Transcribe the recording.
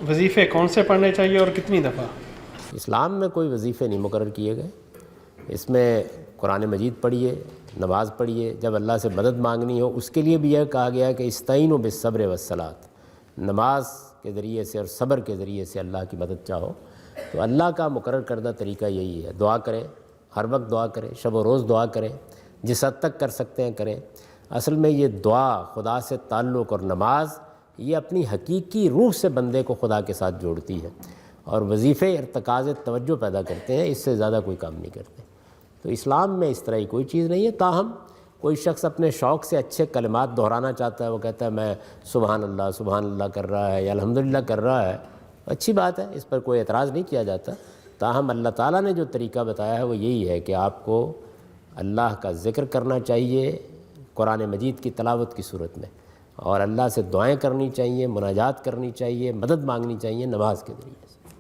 وظیفے کون سے پڑھنے چاہیے اور کتنی دفعہ؟ اسلام میں کوئی وظیفے نہیں مقرر کیے گئے، اس میں قرآن مجید پڑھیے، نماز پڑھیے، جب اللہ سے مدد مانگنی ہو اس کے لیے بھی یہ کہا گیا کہ استعینوا بالصبر والصلاۃ، نماز کے ذریعے سے اور صبر کے ذریعے سے اللہ کی مدد چاہو۔ تو اللہ کا مقرر کردہ طریقہ یہی ہے، دعا کریں، ہر وقت دعا کریں، شب و روز دعا کریں، جس حد تک کر سکتے ہیں کریں۔ اصل میں یہ دعا، خدا سے تعلق اور نماز، یہ اپنی حقیقی روح سے بندے کو خدا کے ساتھ جوڑتی ہے، اور وظیفے ارتکاز توجہ پیدا کرتے ہیں، اس سے زیادہ کوئی کام نہیں کرتے۔ تو اسلام میں اس طرح کی کوئی چیز نہیں ہے۔ تاہم کوئی شخص اپنے شوق سے اچھے کلمات دہرانا چاہتا ہے، وہ کہتا ہے میں سبحان اللہ کر رہا ہے یا الحمدللہ کر رہا ہے، اچھی بات ہے، اس پر کوئی اعتراض نہیں کیا جاتا۔ تاہم اللہ تعالیٰ نے جو طریقہ بتایا ہے وہ یہی ہے کہ آپ کو اللہ کا ذکر کرنا چاہیے قرآن مجید کی تلاوت کی صورت میں، اور اللہ سے دعائیں کرنی چاہیے، مناجات کرنی چاہیے، مدد مانگنی چاہیے نماز کے ذریعے سے۔